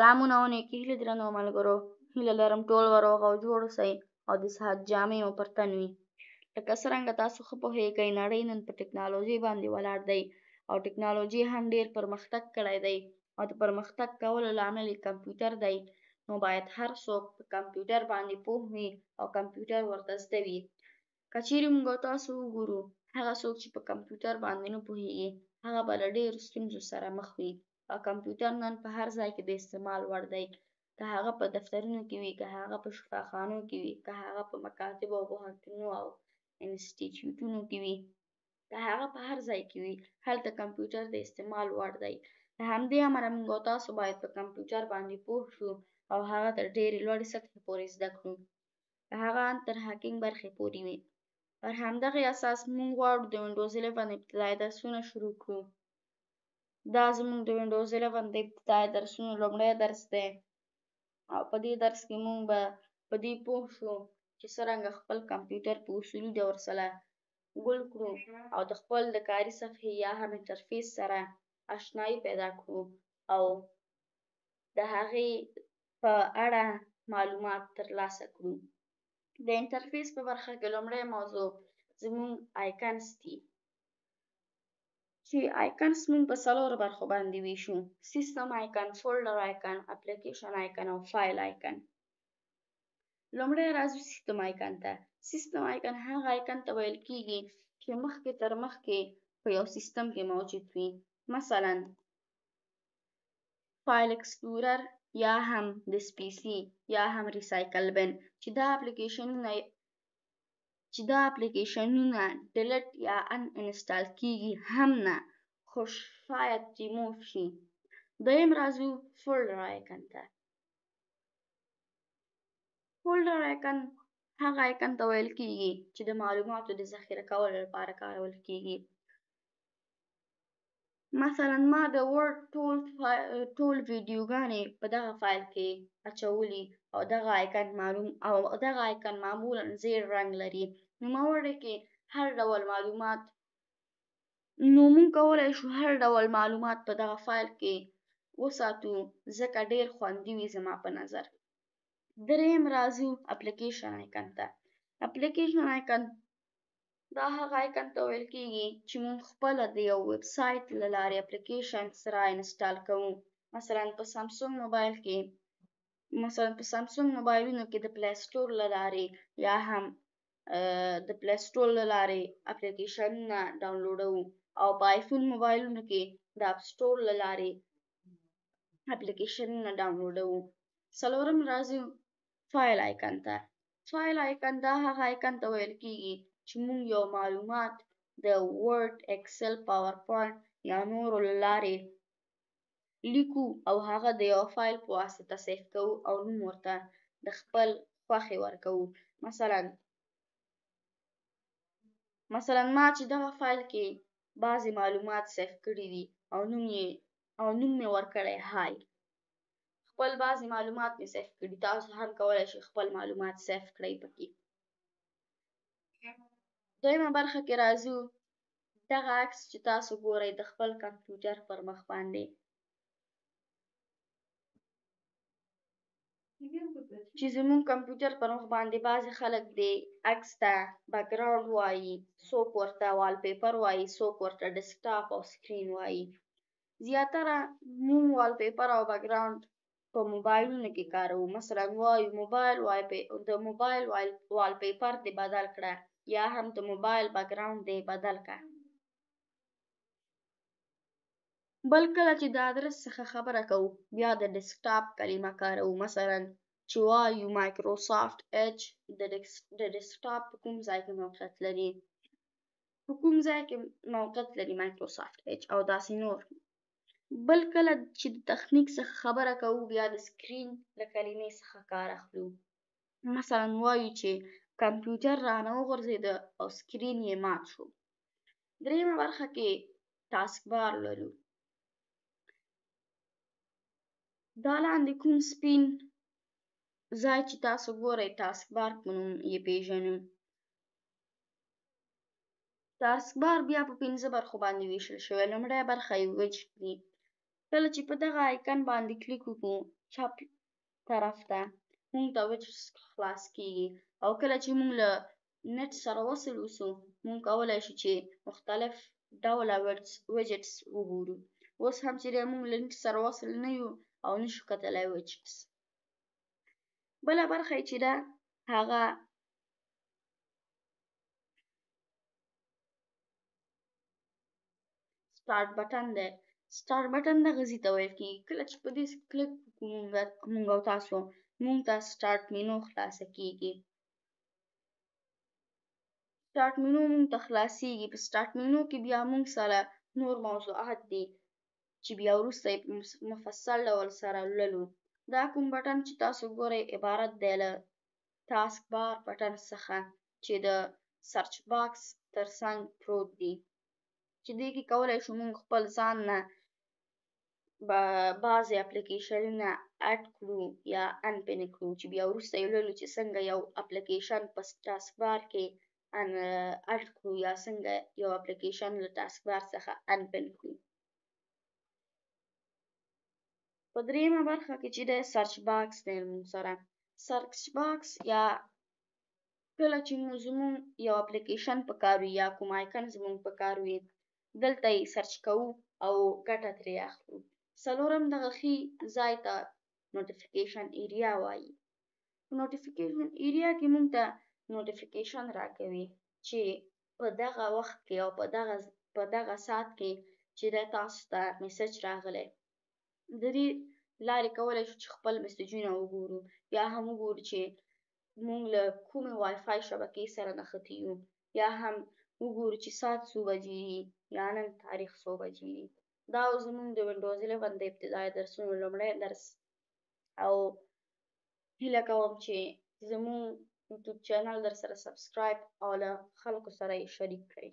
سلامونه او نیکې هیلې درنو ملګرو، هیله لرم ټول روغ او جوړ اوسئ او د صحت جامې مو پر تن وي. لکه څرنګه تاسو ښه پوهېږئ نړۍ نن په ټکنالوژۍ باندې ولاړ دی او ټکنالوژي هم ډېر پرمختګ کړی دی او د پرمختګ کولو لامل یې کمپیوټر دی. نو باید هر څوک په کمپیوټر باندې پوه وي او کمپیوټر ورته زده وي. که چیرې موږ تاسو وګورو، هغه څوک چې په کمپیوټر باندې نه پوهېږي هغه به له ډېرو ستونزو سره مخ وي. او کمپیوټر نن په هر ځای کې د استعمال وړ دی، که هغه په دفترونو کې وي، که هغه په شفاخانو کې وي، که هغه په مکاتبو او پوهنتونونو او انسټیټیوټونو کې وي، که هغه په هر ځای کې وي، هلته کمپیوټر د استعمال وړ دی. له همدې امله موږ تاسو باید په کمپیوټر باندې پوه شو او هغه تر ډېرې لوړې سطحې پورې زده کړو، که هغه ان تر هاکینګ برخې پورې وي. پر همدغې اساس موږ غواړو د وینډوز 11 ابتدایي درسونه شروع کړو. دا زموږ د وینډوز 11 د ابتدایي درسونو لومړی درس دی او په دې درس کې موږ به په دې پوه شو چې څرنګه خپل کمپیوټر په اصولي ډول سره ګل کړو او د خپل د کاري صفحې یا هم انټرفیس سره اشنایي پیدا کړو او د هغې په اړه معلومات ترلاسه کړو. د انټرفیس په برخه کې لومړی موضوع زموږ آیکنز دي، چې آیکنز موږ په 4 برخو باندې ویشو: سیستم آیکن، فولډر آیکن، اپلیکیشن آیکن او فایل آیکن. لومړی راځو سیستم آیکن ته. سیستم آیکن هغه آیکن ته ویل کېږي چې مخکې تر مخکې په یو سیستم کې موجود وي، مثلا فایل اکسپلورر یا هم ډیسک PC یا هم ریسایکل بن، چې دا اپلیکیشنونه ډیلیټ یا ان انسټال کېږي هم نه، خو شاید ریموو شي. دویم راځو فولډر آیکن ته. فولډر آیکن هغه آیکن ته ویل کېږي چې د معلوماتو د ذخیره کولو لپاره کارول کېږي. مثلا ما د ورډ ټول ویډیوګانې په دغه فایل کې اچولي او دغه آیکن معمولا زیړ رنګ لري. نو موږ کولی شو هر ډول معلومات په دغه فایل کې وساتو، ځکه ډېر خوندي وي زما په نظر. دریم راځو اپلیکیشن آیکن ته. اپلیکیشن آیکن دا هغه آیکن ته ویل کېږي چې موږ خپله د یو ویب سایټ له لارې اپلیکیشن سره انسټال کوو. مثلا په سامسونګ موبایلونو کې د پلی سټور له لارې یا هم د پلی سټور له لارې اپلیکیشنونه ډاونلوډوو او په آیفون موبایلونو کې د اپ سټور له لارې اپلیکیشنونه ډاونلوډوو. څلورم راځو فایل آیکن ته. فایل آیکن دا هغه آیکن ته ویل کېږي چې موږ یو معلومات د ورډ، اکسل، پاور پوینټ یا نورو له لارې لیکو او هغه د یو فایل په واسطه سیف کوو او نوم ورته د خپل خوښې ورکوو. مثلا ما چې دغه فایل کې بعضې معلومات سیف کړي دي او نوم مې ورکړی های. خپل بعضې معلومات مې سیف کړي، تاسو هم کولی شئ خپل معلومات سیف کړئ پکې. دویمه برخه کې راځو دغه عکس چې تاسو ګورئ د خپل کمپیوټر پر مخ باندې، چې زموږ کمپیوټر پر مخ باندې بعضې خلک دې عکس ته بکګراونډ وایي، څوک ورته والپیپر وایي، څوک ورته ډیسکټاپ او سکرین وایي. زیاتره موږ والپیپر او بکګراونډ په موبایلونو کې کاروو. مثلا وایو د موبایل والپیپر دې بدل کړه یا هم د موبایل بکګراونډ دې بدل کړه. بل کله چې د ادرس څخه خبره کوو بیا د ډیسکټاپ کلمه کاروو. مثلا چې وایو مایکروسافټ ایج د ډیسکټاپ په کوم ځای کې موقعیت لري مایکروسافټ ایج او داسې نور. بل کله چې د تخنیک څخه خبره کوو بیا د سکرین له کلمې څخه کار اخلو. مثلا وایو چې کمپیوټر رانه وغورځېده او سکرین یې مات شو. دریمه برخه کې ټاسک بار لرو. دا لاندې کوم سپین ځای چې تاسو ګورئ ټاسک بار په نوم یې پیژنو. ټاسک بار بیا په 5 برخو باندې ویشل شوی. لومړی برخه یې ویجټ دي. کله چې په دغه آیکن باندې کلیک وکړو چپ طرف ته موږ ته ویجټس خلاص کیږي او کله چې موږ له نت سره وصل اوسو موږ کولی شو چې مختلف ډوله ویجټس وګورو. اوس هم چې موږ له نت سره وصل نه یو او نشو کتلی ویجټس. بله برخه یې چې ده هغه سټارټ بټن دی. سټارټ بټن دغه ځای ته ویل کېږي. کله چې په دې کلیک وکړو موږ او تاسو موږ ته سټارټ مینو خلاصه کېږي. سټارټ مینو موږ ته خلاصېږي. په سټارټ مینو کې بیا موږ سره نور موضوعات دي چې بیا وروسته یې په مفصل ډول سره لولو. دا کوم بټن چې تاسو ګورئ عبارت دی له تاسک بار بټن څخه چې د سرچ باکس تر څنګ پروت دی چې دې کې کولی شو موږ خپل ځان نه بعضې اپلیکیشنونه اډ کړو یا انپن کړو چې بیا وروسته یې لولو چې څنګه یو اپلیکیشن په تاسک بار کې اډ کړو یا څنګه یو اپلیکیشن له تاسک بار څخه انپن کړو. په درېیمه برخه کې چې دی سرچ باکس دی موږ سره. سرچ باکس یا کله چې زموږ یو اپلیکیشن په کار وي یا کوم آیکن زموږ په کار وي دلته یې سرچ کوو او ګټه ترې اخلو. څلورم دغه ښي ځای ته نوټیفیکیشن ایریا وایي. په نوټیفیکیشن ایریا کې موږ ته نوټیفیکیشن راکوي چې په دغه وخت کې او په دغه ساعت کې چې دی تاسو ته میسج راغلی. د دې لارې کولی شو چې خپل میسجونه وګورو یا هم وګورو چې موږ له کومې وای فای شبکې سره نښتي یو یا هم وګورو چې ساعت څو بجې دي یا نن تاریخ څو بجې دي. دا زموږ د وینډوز 11 د ابتدایي درسونو لومړی درس او هیله کوم چې زموږ یوټیوب چینل در سره سبسکرایب او له خلکو سره یې شریک کړئ.